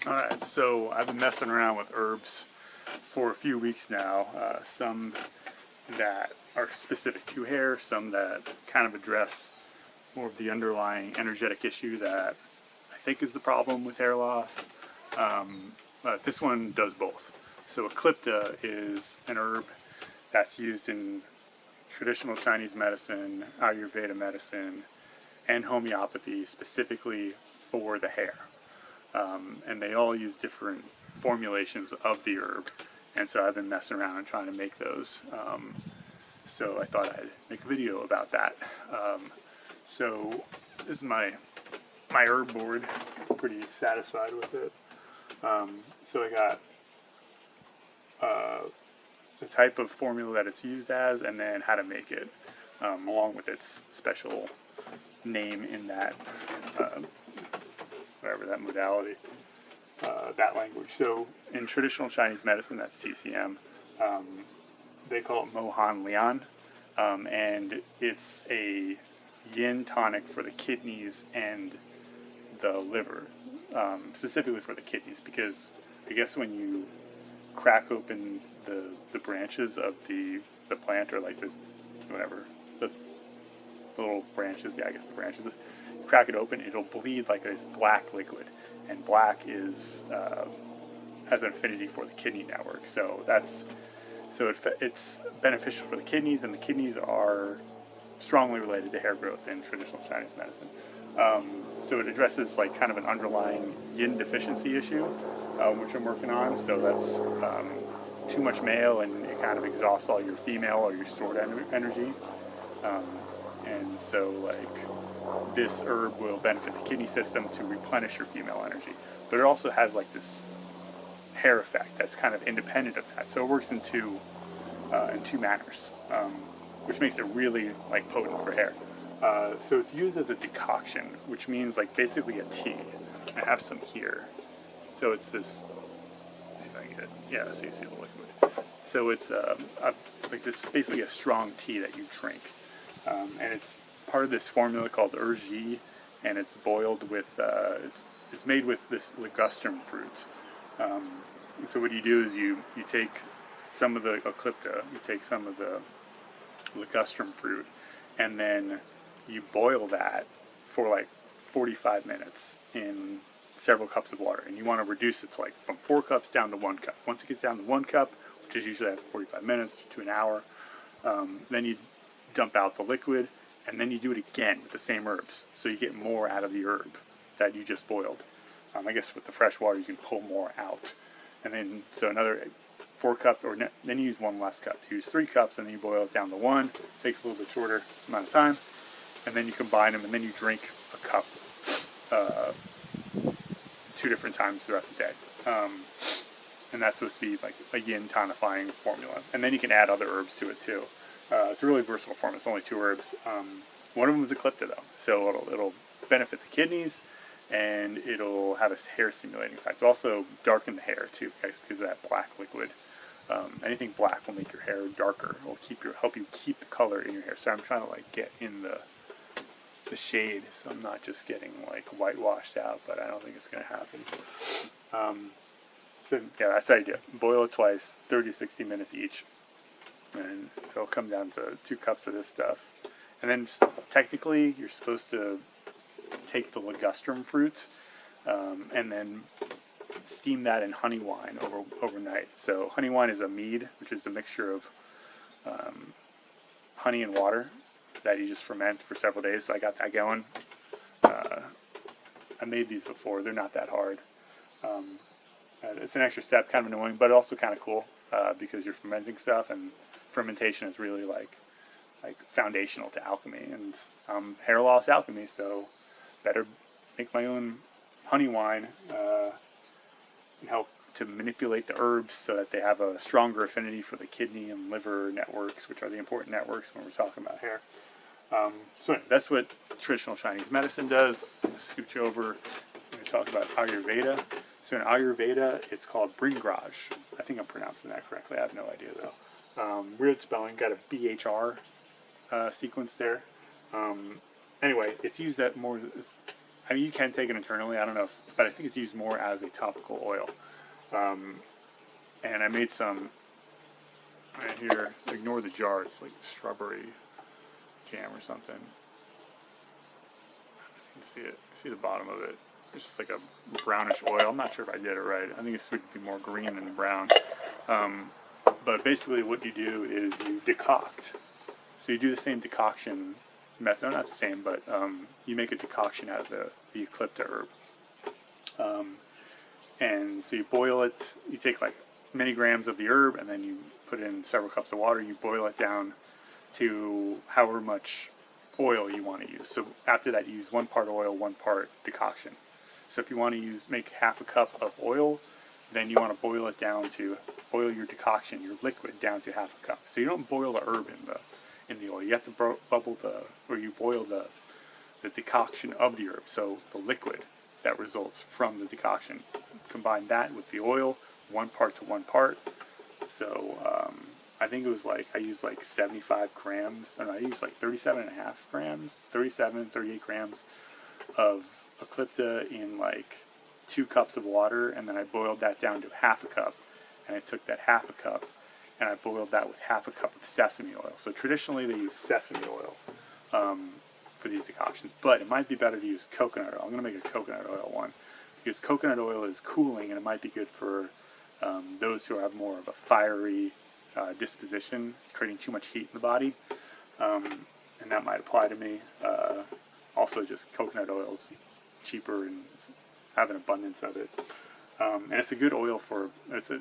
Alright, so I've been messing around with herbs for a few weeks now. Some that are specific to hair, some that kind of address more of the underlying energetic issue that I think is the problem with hair loss. But this one does both. So Eclipta is an herb that's used in traditional Chinese medicine, Ayurveda medicine, and homeopathy specifically for the hair. And they all use different formulations of the herb, and so I've been messing around and trying to make those. So I thought I'd make a video about that. So this is my herb board. I'm pretty satisfied with it. So I got the type of formula that it's used as, and then how to make it, along with its special name in that whatever that modality, that language. So in traditional Chinese medicine, that's TCM, they call it Mohan Lian, and it's a yin tonic for the kidneys and the liver, specifically for the kidneys, because I guess when you crack open the branches of the plant, or like this, whatever, the little branches, yeah, I guess the branches, crack it open, it'll bleed like this black liquid, and black is has an affinity for the kidney network. So it's beneficial for the kidneys, and the kidneys are strongly related to hair growth in traditional Chinese medicine. So it addresses like kind of an underlying yin deficiency issue, which I'm working on. So that's too much male, and it kind of exhausts all your female or your stored energy. And so like this herb will benefit the kidney system to replenish your female energy. But it also has like this hair effect that's kind of independent of that. So it works in two manners, which makes it really like potent for hair. So it's used as a decoction, which means like basically a tea. I have some here. So it's this, if I can get it, yeah, so you see the liquid. So it's like this, basically a strong tea that you drink. And it's part of this formula called urji, and it's boiled with, it's made with this ligustrum fruit. So what you do is you take some of the Eclipta, you take some of the ligustrum fruit, and then you boil that for like 45 minutes in several cups of water. And you want to reduce it to like from 4 cups down to 1 cup. Once it gets down to 1 cup, which is usually after 45 minutes to an hour, then you dump out the liquid, and then you do it again with the same herbs, so you get more out of the herb that you just boiled. I guess with the fresh water you can pull more out. And then, so another 4 cups, or then you use 1 less cup. So you use 3 cups, and then you boil it down to 1. Takes a little bit shorter amount of time. And then you combine them, and then you drink a cup 2 different times throughout the day. And that's supposed to be like a yin tonifying formula. And then you can add other herbs to it too. It's a really versatile formula. It's only 2 herbs. One of them is Eclipta though, so it'll benefit the kidneys, and it'll have a hair stimulating effect. It'll also darken the hair too, guys, because of that black liquid. Anything black will make your hair darker. It'll help you keep the color in your hair. So I'm trying to like get in the shade, so I'm not just getting like whitewashed out, but I don't think it's going to happen. So yeah, that's the idea. Boil it twice, 30 to 60 minutes each, and it'll come down to 2 cups of this stuff. And then technically you're supposed to take the ligustrum fruit and then steam that in honey wine overnight. So honey wine is a mead, which is a mixture of honey and water that you just ferment for several days. So I got that going. I made these before. They're not that hard. It's an extra step, kind of annoying, but also kind of cool because you're fermenting stuff, and fermentation is really like foundational to alchemy, and hair loss alchemy, so better make my own honey wine and help to manipulate the herbs so that they have a stronger affinity for the kidney and liver networks, which are the important networks when we're talking about hair. So anyway, that's what traditional Chinese medicine does. I'm going to scooch over. I'm going to talk about Ayurveda. So in Ayurveda, it's called bhringraj. I think I'm pronouncing that correctly. I have no idea though. Weird spelling. Got a BHR sequence there. Anyway, it's used at more I mean, you can take it internally. I don't know, but I think it's used more as a topical oil. And I made some right here. Ignore the jar. It's like strawberry jam or something. You can see it. See the bottom of it. It's just like a brownish oil. I'm not sure if I did it right. I think it's would be more green than brown. But basically, what you do is you decoct. So you do the same decoction method. Not the same, but you make a decoction out of the Eclipta herb. And so you boil it. You take like many grams of the herb, and then you put in several cups of water. You boil it down to however much oil you want to use. So after that, you use 1 part oil, 1 part decoction. So if you want to make half a cup of oil, then you want to boil it down to boil your decoction, your liquid, down to half a cup. So you don't boil the herb in the oil. You have to you boil the decoction of the herb. So the liquid that results from the decoction. Combine that with the oil, 1 part to 1 part. So I think it was like, I used like 75 grams, I used like 37.5 grams, 38 grams of Eclipta in like 2 cups of water, and then I boiled that down to half a cup, and I took that half a cup, and I boiled that with half a cup of sesame oil. So traditionally they use sesame oil for these decoctions, but it might be better to use coconut oil. I'm going to make a coconut oil one, because coconut oil is cooling, and it might be good for those who have more of a fiery disposition, creating too much heat in the body, and that might apply to me. Also, just coconut oil is cheaper and have an abundance of it, and it's a good oil for it's a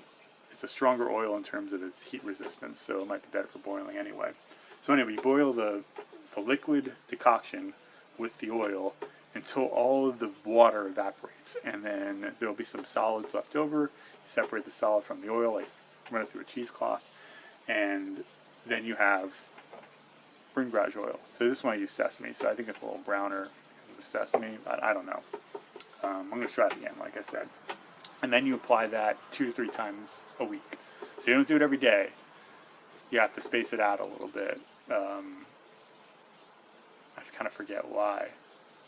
stronger oil in terms of its heat resistance, so it might be better for boiling anyway. So anyway, you boil the liquid decoction with the oil until all of the water evaporates, and then there'll be some solids left over. You separate the solid from the oil, like run it through a cheesecloth, and then you have bhringraj oil. So this one I use sesame, so I think it's a little browner because of the sesame. I don't know. I'm going to try it again, like I said. And then you apply that 2 to 3 times a week. So you don't do it every day. You have to space it out a little bit. I kind of forget why,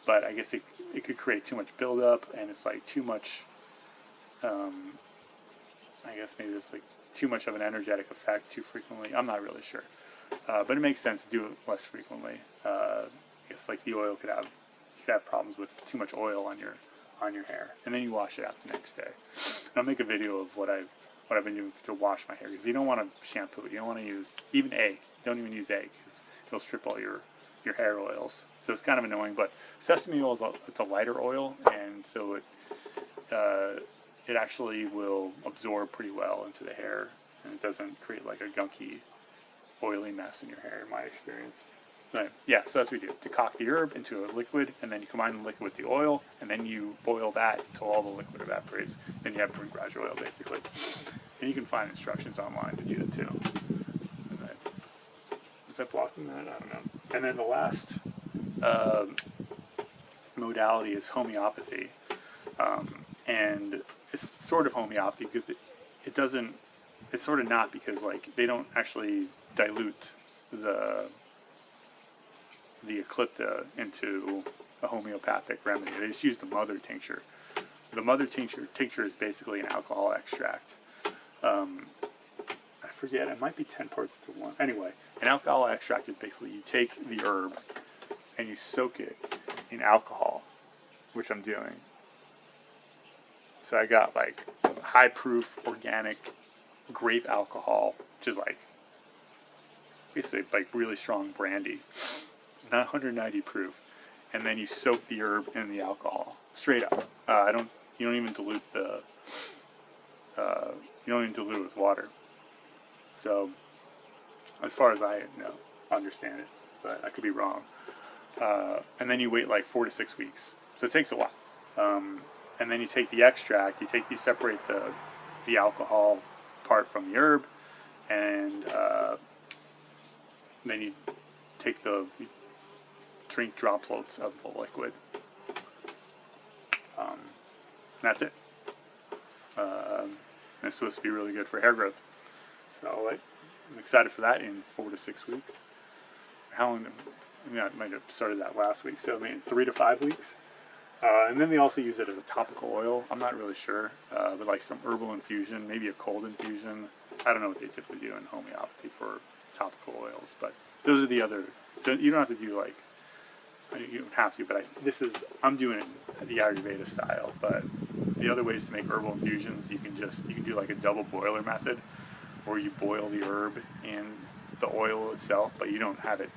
but I guess it could create too much buildup, and it's like too much. I guess maybe it's like too much of an energetic effect too frequently. I'm not really sure, but it makes sense to do it less frequently. I guess like the oil could have problems with too much oil on your hair, and then you wash it out the next day. And I'll make a video of what I've been doing to wash my hair, because you don't want to shampoo it. You don't want to use even egg. Don't even use egg, because it'll strip all your hair oils. So it's kind of annoying. But sesame oil it's a lighter oil, and so it actually will absorb pretty well into the hair, and it doesn't create like a gunky, oily mess in your hair, in my experience. So yeah, so that's what we do. Decoct the herb into a liquid, and then you combine the liquid with the oil, and then you boil that until all the liquid evaporates. Then you have bhringraj oil, basically. And you can find instructions online to do that too. And then, is that blocking that? I don't know. And then the last modality is homeopathy. And it's sort of homeopathy because it doesn't, it's sort of not, because like they don't actually dilute the Eclipta into a homeopathic remedy. They just use the mother tincture. The mother tincture is basically an alcohol extract. I forget, it might be 10 parts to 1. Anyway, an alcohol extract is basically you take the herb and you soak it in alcohol, which I'm doing. So I got like high proof organic grape alcohol, which is like basically like really strong brandy, not 190 proof, and then you soak the herb in the alcohol straight up. You don't even dilute it with water. So as far as I understand it, but I could be wrong. And then you wait like 4 to 6 weeks. So it takes a while. And then you take the extract, you separate the alcohol part from the herb, and then you drink droplets of the liquid. That's it. And it's supposed to be really good for hair growth. So I'm excited for that in 4 to 6 weeks. How long? I might have started that last week. So in 3 to 5 weeks. And then they also use it as a topical oil. I'm not really sure, but like some herbal infusion, maybe a cold infusion. I don't know what they typically do in homeopathy for topical oils, but those are the other. So you don't have to do like, you don't have to, but I'm doing it the Ayurveda style. But the other ways to make herbal infusions, you can do like a double boiler method, where you boil the herb in the oil itself, but you don't have it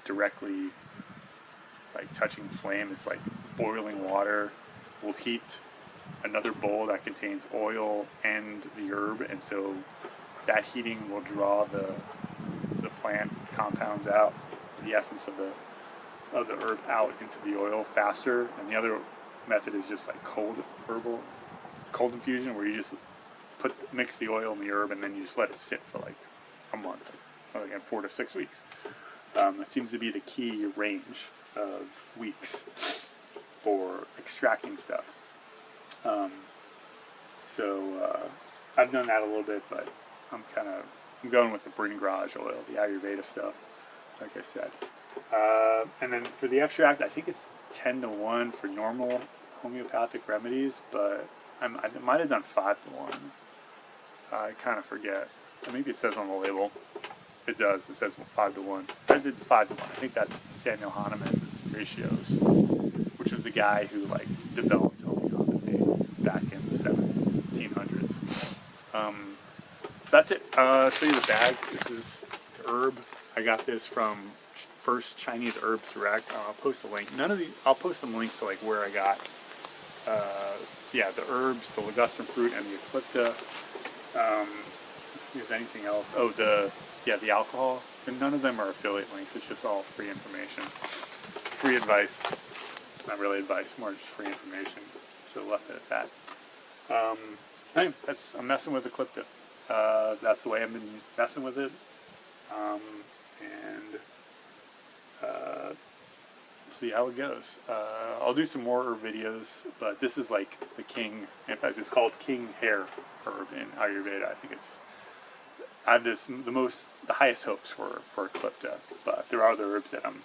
directly like touching the flame. It's like boiling water will heat another bowl that contains oil and the herb, and so that heating will draw the plant compounds out, the essence of the herb out into the oil faster. And the other method is just like cold infusion, where you just mix the oil and the herb, and then you just let it sit for like a month, or like 4 to 6 weeks. It seems to be the key range of weeks for extracting stuff. I've done that a little bit, but I'm going with the bhringraj oil, the Ayurveda stuff, like I said. And then for the extract, I think it's 10 to 1 for normal homeopathic remedies, but I might have done 5 to 1. I kind of forget. Maybe it says on the label. It does. It says 5 to 1. I did 5 to 1. I think that's Samuel Hahnemann ratios, which was the guy who like developed homeopathy back in the 1700s. So that's it. I'll show you the bag. This is the herb. I got this from First Chinese Herbs Direct. I'll post a link. I'll post some links to like where I got the herbs, the ligustrum fruit, and the Eclipta. If there's anything else. Oh, the alcohol. And none of them are affiliate links. It's just all free information. Free advice. Not really advice, more just free information. So left it at that. Anyway, I'm messing with Eclipta. That's the way I've been messing with it. See how it goes. I'll do some more herb videos, but this is like the king. In fact, it's called king hair herb in Ayurveda. I think I have the highest hopes for Eclipta, but there are other herbs that I'm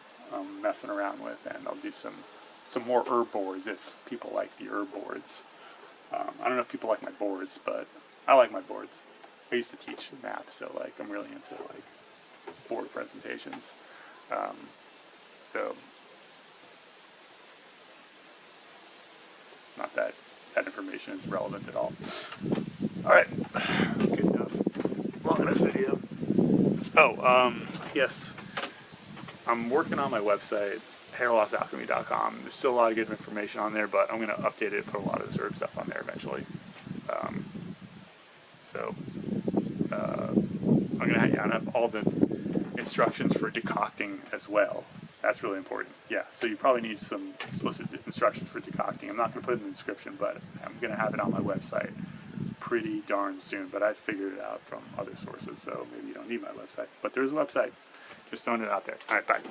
messing around with, and I'll do some more herb boards if people like the herb boards. I don't know if people like my boards, but I like my boards. I used to teach math, so like I'm really into like board presentations. So not that information is relevant at all. All right, good enough. Long enough video. Yes, I'm working on my website, hairlossalchemy.com. There's still a lot of good information on there, but I'm going to update it and put a lot of this herb stuff on there eventually. I'm going to have all the instructions for decocting as well. That's really important. Yeah, so you probably need some explicit instructions for decocting. I'm not going to put it in the description, but I'm going to have it on my website pretty darn soon. But I figured it out from other sources, so maybe you don't need my website. But there's a website. Just throwing it out there. All right, bye.